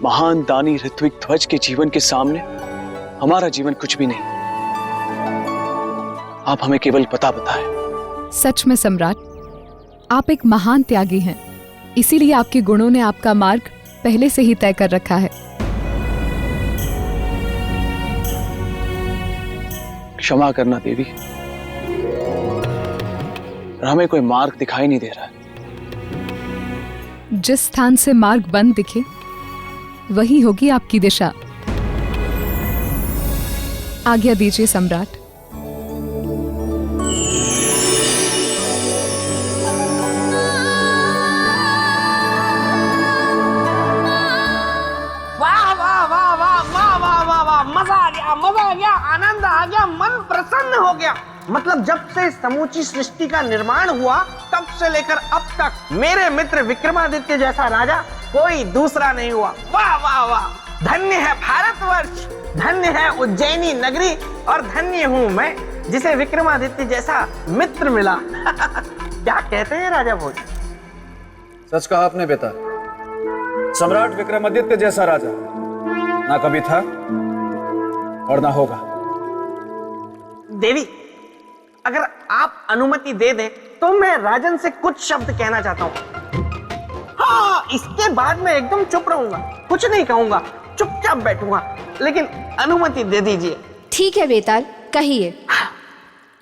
महान दानी ऋत्विक ध्वज के जीवन के सामने हमारा जीवन कुछ भी नहीं। आप हमें केवल पता बताएं। सच में सम्राट, आप एक महान त्यागी हैं, इसीलिए आपके गुणों ने आपका मार्ग पहले से ही तय कर रखा है। क्षमा करना देवी, हमें कोई मार्ग दिखाई नहीं दे रहा है। जिस स्थान से मार्ग बंद दिखे वही होगी आपकी दिशा। आज्ञा दीजिए सम्राट। वाह वाह वाह वाह वाह वाह वाह वाह, मजा आ गया, आनंद आ गया, मन प्रसन्न हो गया। मतलब जब से समूची सृष्टि का निर्माण हुआ तब से लेकर अब तक मेरे मित्र विक्रमादित्य जैसा राजा कोई दूसरा नहीं हुआ। वाह वाह वाह, धन्य है भारतवर्ष, धन्य है उज्जैनी नगरी और धन्य हूँ मैं जिसे विक्रमादित्य जैसा मित्र मिला। क्या कहते हैं राजा भोज? सच कहा आपने बेटा। सम्राट विक्रमादित्य जैसा राजा ना कभी था और ना होगा। देवी, अगर आप अनुमति दे दें तो मैं राजन से कुछ शब्द कहना चाहता हूँ। हाँ, इसके बाद मैं एकदम चुप रहूंगा, कुछ नहीं कहूंगा, चुपचाप बैठूंगा, लेकिन अनुमति दे दीजिए। ठीक है बेताल, कहिए।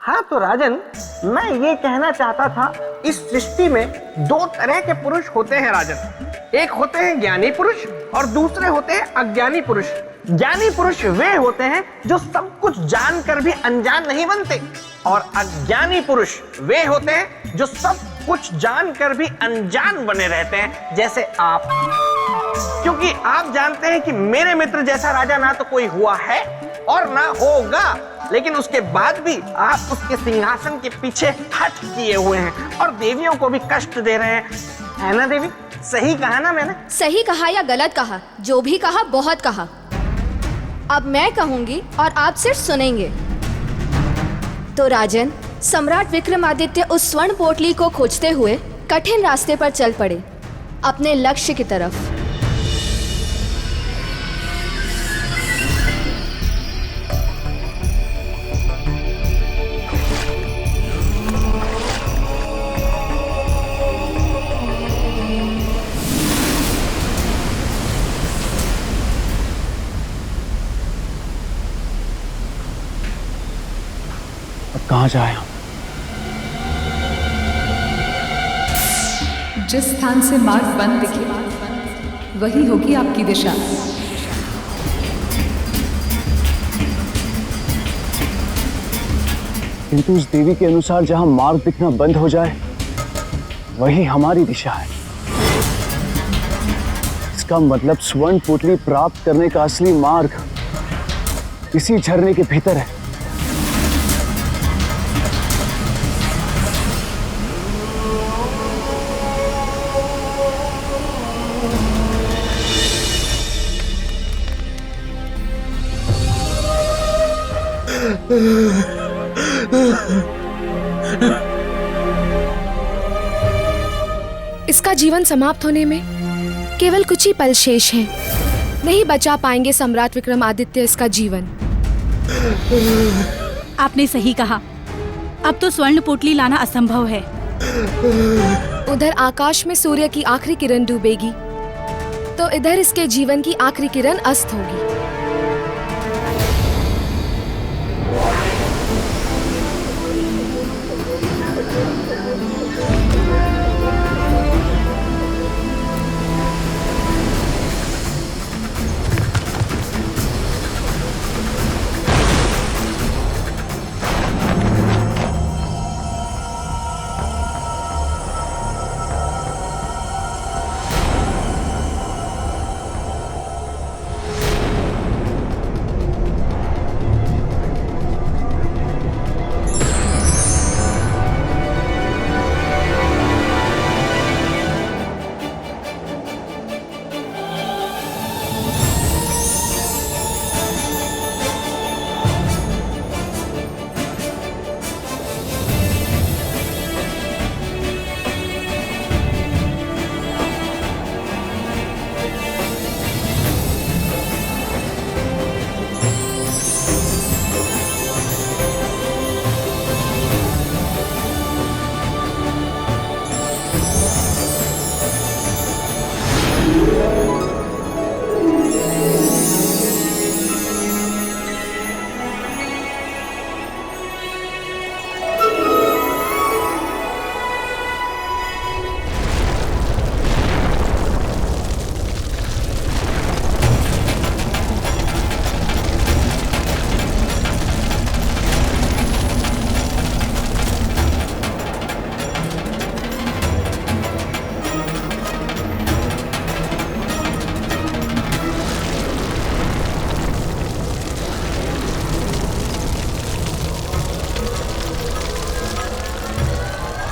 हाँ तो राजन, मैं ये कहना चाहता था, इस सृष्टि में दो तरह के पुरुष होते हैं राजन। एक होते हैं ज्ञानी पुरुष और दूसरे होते हैं अज्ञानी पुरुष। ज्ञानी पुरुष वे होते हैं जो सब कुछ जानकर भी अनजान नहीं बनते, और अज्ञानी पुरुष वे होते हैं जो सब कुछ जानकर भी अनजान बने रहते हैं, जैसे आप। क्योंकि आप जानते हैं कि मेरे मित्र जैसा राजा ना तो कोई हुआ है और ना होगा, लेकिन उसके बाद भी आप उसके सिंहासन के पीछे हठ किए हुए हैं और देवियों को भी कष्ट दे रहे हैं, है ना देवी? सही कहा ना मैंने? सही कहा या गलत कहा, जो भी कहा बहुत कहा। अब मैं कहूंगी और आप सिर्फ सुनेंगे। तो राजन, सम्राट विक्रमादित्य उस स्वर्ण पोटली को खोजते हुए कठिन रास्ते पर चल पड़े, अपने लक्ष्य की तरफ। कहाँ जाए हम? जिस स्थान से मार्ग बंद दिखे वही होगी आपकी दिशा। किंतु उस देवी के अनुसार जहां मार्ग दिखना बंद हो जाए वही हमारी दिशा है। इसका मतलब स्वर्ण पोटली प्राप्त करने का असली मार्ग इसी झरने के भीतर है। इसका जीवन समाप्त होने में केवल कुछ ही पल शेष हैं। नहीं बचा पाएंगे सम्राट विक्रमादित्य इसका जीवन। आपने सही कहा, अब तो स्वर्ण पोटली लाना असंभव है। उधर आकाश में सूर्य की आखिरी किरण डूबेगी तो इधर इसके जीवन की आखिरी किरण अस्त होगी।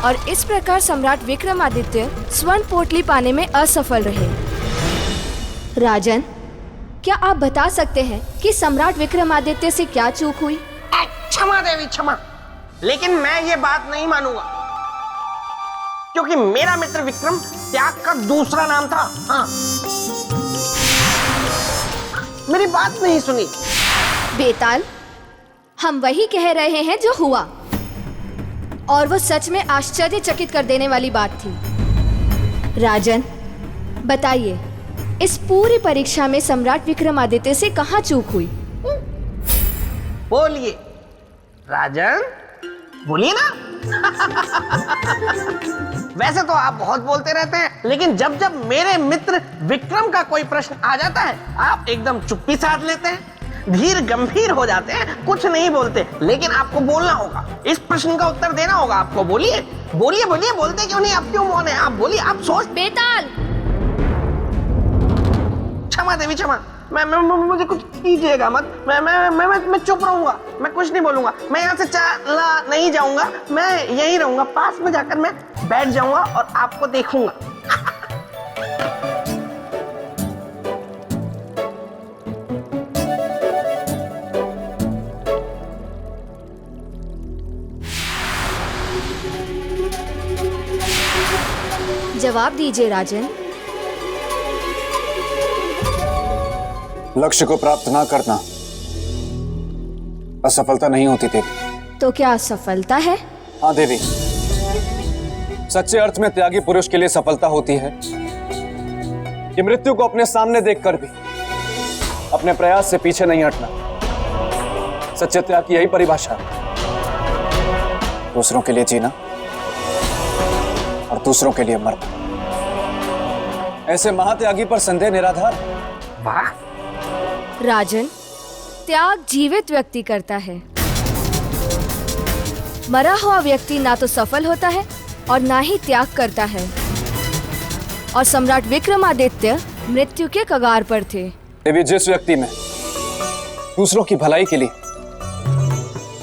और इस प्रकार सम्राट विक्रमादित्य स्वर्ण पोटली पाने में असफल रहे। राजन, क्या आप बता सकते हैं कि सम्राट विक्रमादित्य से क्या चूक हुई? क्षमा देवी क्षमा, लेकिन मैं ये बात नहीं मानूंगा, क्योंकि मेरा मित्र विक्रम त्याग का दूसरा नाम था। हाँ, मेरी बात नहीं सुनी। बेताल, हम वही कह रहे हैं जो हुआ, और वो सच में आश्चर्यचकित कर देने वाली बात थी। राजन, बताइए, इस पूरी परीक्षा में सम्राट विक्रमादित्य से कहाँ चूक हुई? बोलिए राजन, बोलिए ना। वैसे तो आप बहुत बोलते रहते हैं, लेकिन जब जब मेरे मित्र विक्रम का कोई प्रश्न आ जाता है, आप एकदम चुप्पी साध लेते हैं, धीर गंभीर हो जाते हैं, कुछ नहीं बोलते। लेकिन आपको बोलना होगा, इस प्रश्न का उत्तर देना होगा आपको। बोलिए बोलिए बोलिए, बोलते क्यों नहीं? आप क्यों मौन है? आप बोलिए, आप सोच। बेताल! क्षमा देवी क्षमा, मुझे कुछ कीजिएगा मत। मैं चुप रहूंगा, मैं कुछ नहीं बोलूंगा। मैं यहाँ से चला नहीं जाऊंगा, मैं यहीं रहूंगा, पास में जाकर मैं बैठ जाऊंगा और आपको देखूंगा। जवाब दीजिए राजन। लक्ष्य को प्राप्त ना करना असफलता नहीं होती देवी। तो क्या असफलता है? हाँ देवी, सच्चे अर्थ में त्यागी पुरुष के लिए सफलता होती है कि मृत्यु को अपने सामने देखकर भी अपने प्रयास से पीछे नहीं हटना। सच्चे त्याग की यही परिभाषा है, दूसरों के लिए जीना और दूसरों के लिए मरना। ऐसे महात्यागी पर संदेह निराधार। वाह राजन, त्याग जीवित व्यक्ति करता है, मरा हुआ व्यक्ति ना तो सफल होता है और ना ही त्याग करता है। और सम्राट विक्रमादित्य मृत्यु के कगार पर थे। देवी, जिस व्यक्ति में दूसरों की भलाई के लिए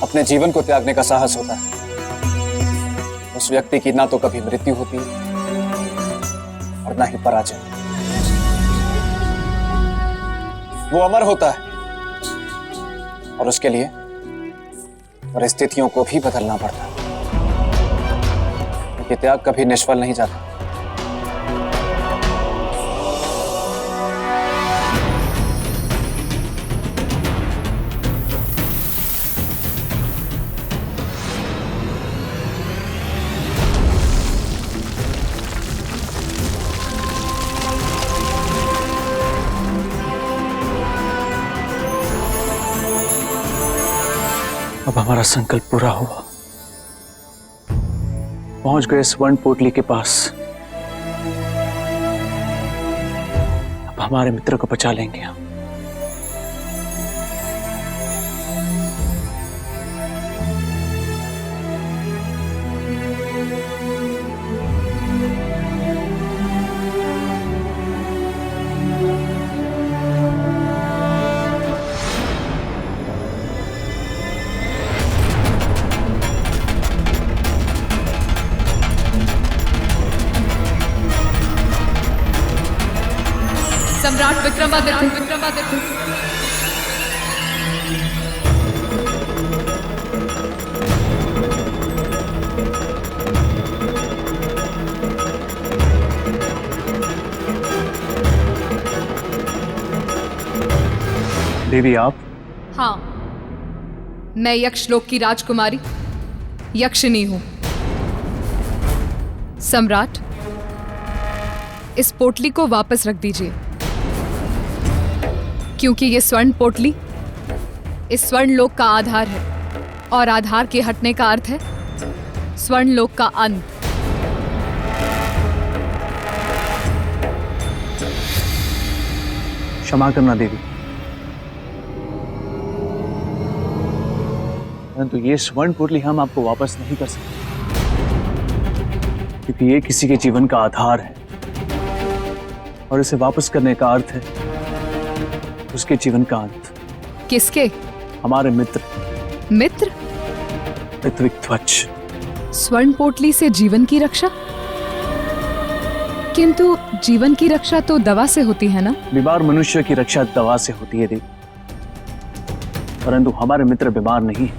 अपने जीवन को त्यागने का साहस होता है, उस व्यक्ति की ना तो कभी मृत्यु होती है और ना ही पराजय। वो अमर होता है और उसके लिए परिस्थितियों को भी बदलना पड़ता है, क्योंकि त्याग कभी निष्फल नहीं जाता। अब हमारा संकल्प पूरा हुआ, पहुंच गए स्वर्ण पोटली के पास। अब हमारे मित्र को बचा लेंगे हम। सम्राट विक्रमादित्य। देवी आप? हाँ, मैं यक्षलोक की राजकुमारी यक्षिनी हूं। सम्राट, इस पोटली को वापस रख दीजिए, क्योंकि ये स्वर्ण पोटली इस स्वर्ण लोक का आधार है, और आधार के हटने का अर्थ है स्वर्ण लोक का अंत। क्षमा करना देवी, परंतु ये स्वर्ण पोटली हम आपको वापस नहीं कर सकते, क्योंकि ये किसी के जीवन का आधार है, और इसे वापस करने का अर्थ है उसके जीवन का अंत। किसके? हमारे मित्र मित्र? ऋत्विक ध्वज। स्वर्ण पोटली से जीवन की रक्षा? किंतु जीवन की रक्षा तो दवा से होती है ना? बीमार मनुष्य की रक्षा दवा से होती है देवी, परंतु हमारे मित्र बीमार नहीं है,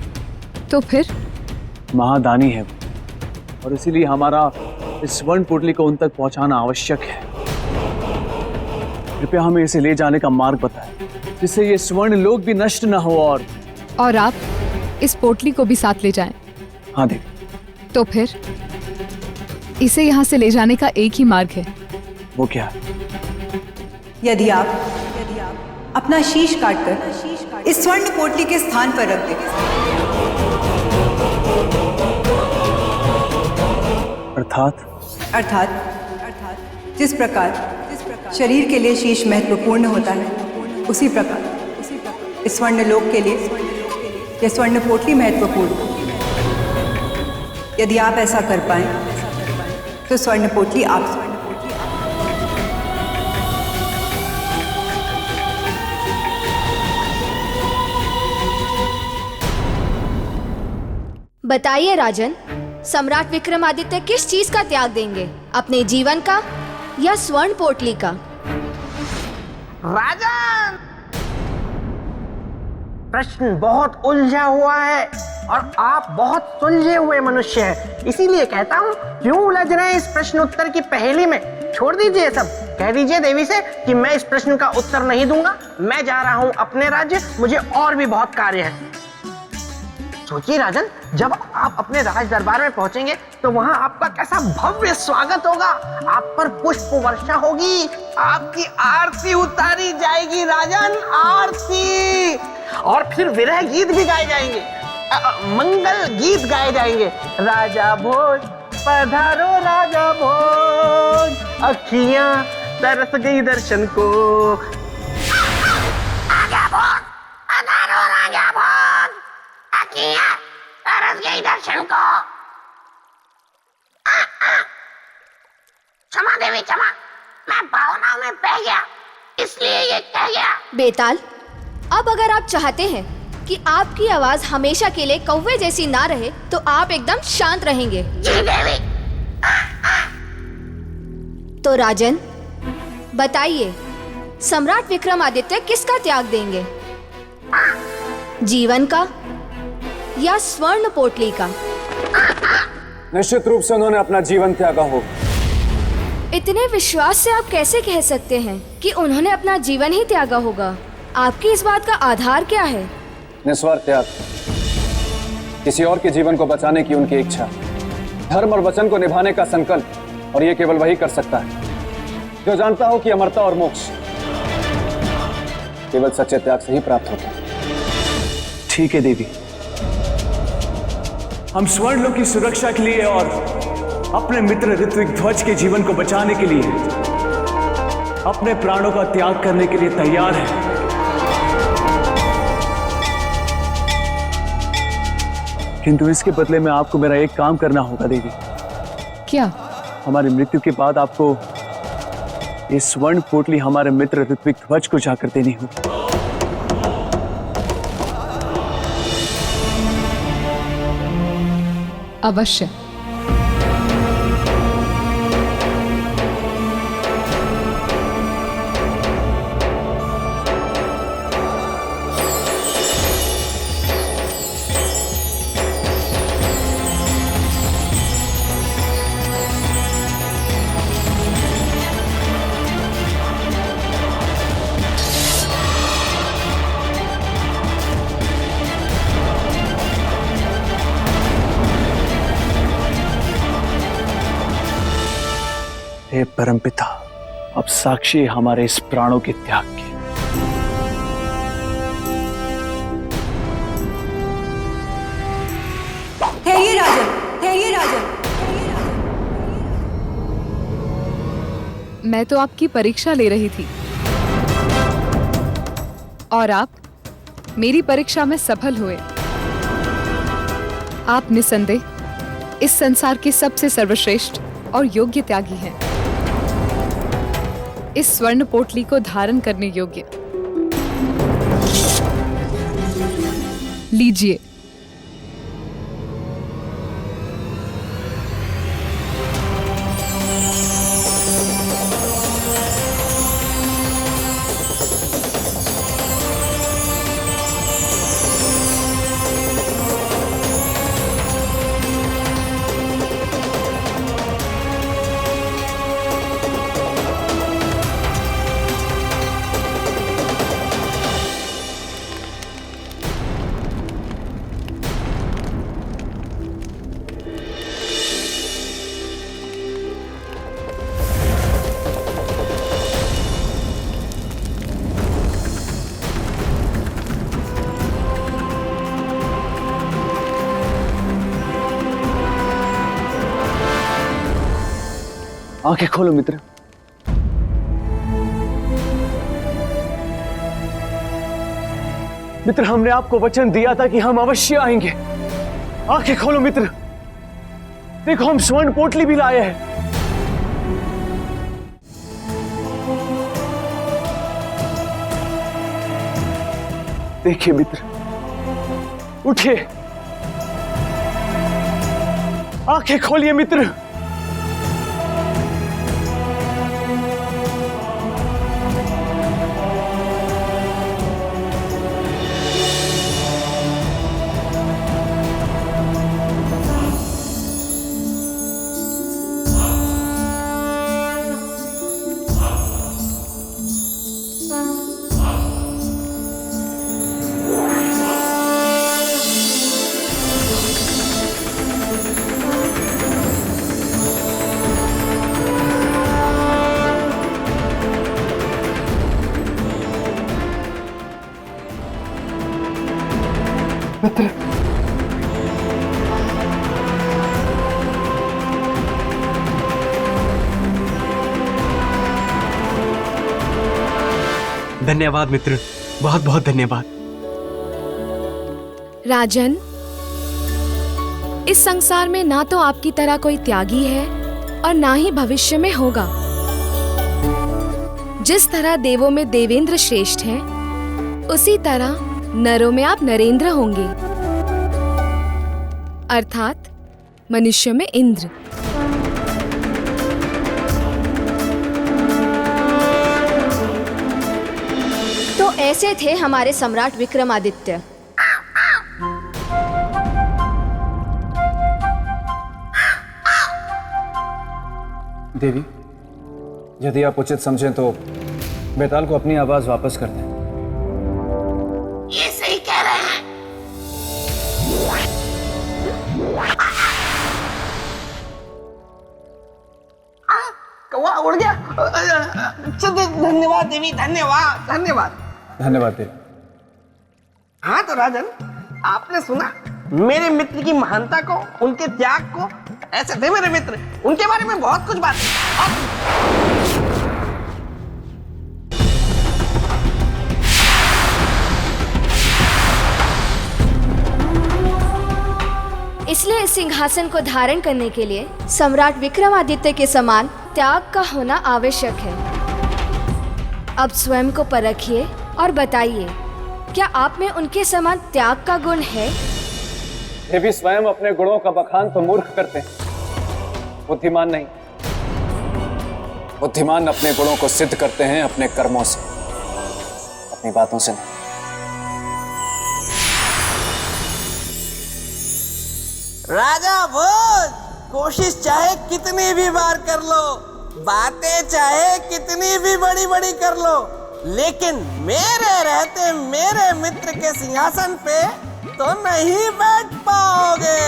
तो फिर? महादानी है वो, और इसीलिए हमारा इस स्वर्ण पोटली को उन तक पहुंचाना आवश्यक है। कृपया हमें इसे ले जाने का मार्ग बताएं, जिससे ये स्वर्ण लोक भी नष्ट न हो। और आप इस पोटली को भी साथ ले जाएं। हाँ देवी। तो फिर इसे यहाँ से ले जाने का एक ही मार्ग है। वो क्या? यदि आप अपना शीश काटकर इस स्वर्ण पोटली के स्थान पर रख दें, अर्थात जिस प्रकार शरीर के लिए शीश महत्वपूर्ण होता है, उसी प्रकार इस स्वर्ण लोक के लिए यह स्वर्ण पोटली महत्वपूर्ण है। यदि आप ऐसा कर पाएं तो स्वर्ण पोटली आप बताइए राजन, सम्राट विक्रमादित्य किस चीज का त्याग देंगे? अपने जीवन का या स्वर्ण पोटली का? राजन, प्रश्न बहुत उलझा हुआ है और आप बहुत सुलझे हुए मनुष्य हैं, इसीलिए कहता हूँ क्यों उलझ रहे हैं इस प्रश्न उत्तर की पहेली में। छोड़ दीजिए सब, कह दीजिए देवी से कि मैं इस प्रश्न का उत्तर नहीं दूंगा, मैं जा रहा हूँ अपने राज्य, मुझे और भी बहुत कार्य है। सोचिए राजन, जब आप अपने राज दरबार में पहुंचेंगे तो वहां आपका कैसा भव्य स्वागत होगा। आप पर पुष्प वर्षा होगी, आपकी आरती उतारी जाएगी राजन, आरती। और फिर विरह गीत भी गाए जाएंगे, मंगल गीत गाए जाएंगे। राजा भोज पधारो राजा भोज, अखियां तरस गई दर्शन को। राजा भोज पधारो राजा भोज, अखियां तरस गई दर्शन को। क्षमा देवी क्षमा, मैं भावनाओं में बह गया, इसलिए ये कह गया। बेताल, अब अगर आप चाहते हैं कि आपकी आवाज हमेशा के लिए कौवे जैसी ना रहे तो आप एकदम शांत रहेंगे। जी देवी। तो राजन बताइए, सम्राट विक्रमादित्य किसका त्याग देंगे? जीवन का या स्वर्ण पोटली का? निश्चित रूप से उन्होंने अपना जीवन त्यागा होगा। इतने विश्वास से आप कैसे कह सकते हैं कि उन्होंने अपना जीवन ही त्यागा होगा? आपकी इस बात का आधार क्या है? निस्वार्थ त्याग, किसी और के जीवन को बचाने की उनकी इच्छा, धर्म और वचन को निभाने का संकल्प, और ये केवल वही कर सकता है जो जानता हो कि अमरता और मोक्ष केवल सच्चे त्याग से ही प्राप्त होता है। ठीक है देवी, हम स्वर्ण लोक की सुरक्षा के लिए और अपने मित्र ऋत्विक ध्वज के जीवन को बचाने के लिए अपने प्राणों का त्याग करने के लिए तैयार हैं। किंतु इसके बदले में आपको मेरा एक काम करना होगा देवी। क्या? हमारी मृत्यु के बाद आपको ये स्वर्ण पोटली हमारे मित्र ऋत्विक ध्वज को जाकर देनी होगी। अवश्य। हे परमपिता, अब साक्षी हमारे इस प्राणों के त्याग की। ठहरिए राजन, ठहरिए राजन। मैं तो आपकी परीक्षा ले रही थी और आप मेरी परीक्षा में सफल हुए। आप निसंदेह इस संसार के सबसे सर्वश्रेष्ठ और योग्य त्यागी हैं, इस स्वर्ण पोटली को धारण करने योग्य। लीजिए। आंखें खोलो मित्र। मित्र, हमने आपको वचन दिया था कि हम अवश्य आएंगे। आंखें खोलो मित्र। देखो, हम स्वर्ण पोटली भी लाए हैं। देखिए मित्र, उठिए, आंखें खोलिए मित्र। मित्र, धन्यवाद मित्र, बहुत बहुत धन्यवाद। राजन, इस संसार में ना तो आपकी तरह कोई त्यागी है और ना ही भविष्य में होगा। जिस तरह देवों में देवेंद्र श्रेष्ठ हैं, उसी तरह नरों में आप नरेंद्र होंगे, अर्थात मनुष्य में इंद्र। तो ऐसे थे हमारे सम्राट विक्रमादित्य। देवी, यदि आप उचित समझें तो बेताल को अपनी आवाज वापस कर दें। ये सही कह रहे हैं। कौवा उड़ गया। धन्यवाद देवी, धन्यवाद धन्यवाद धन्यवाद देवी। हाँ तो राजन, आपने सुना मेरे मित्र की महानता को, उनके त्याग को। ऐसे थे मेरे मित्र, उनके बारे में बहुत कुछ बातें। इसलिए इस सिंहासन को धारण करने के लिए सम्राट विक्रमादित्य के समान त्याग का होना आवश्यक है। अब स्वयं को परखिए और बताइए, क्या आप में उनके समान त्याग का गुण है? देवी, स्वयं अपने गुणों का बखान तो मूर्ख करते हैं, बुद्धिमान नहीं। बुद्धिमान अपने गुणों को सिद्ध करते हैं अपने कर्मों से, अपनी बातों से नहीं। राजा भोज, कोशिश चाहे कितनी भी बार कर लो, बातें चाहे कितनी भी बड़ी बड़ी कर लो, लेकिन मेरे रहते मेरे मित्र के सिंहासन पे तो नहीं बैठ पाओगे।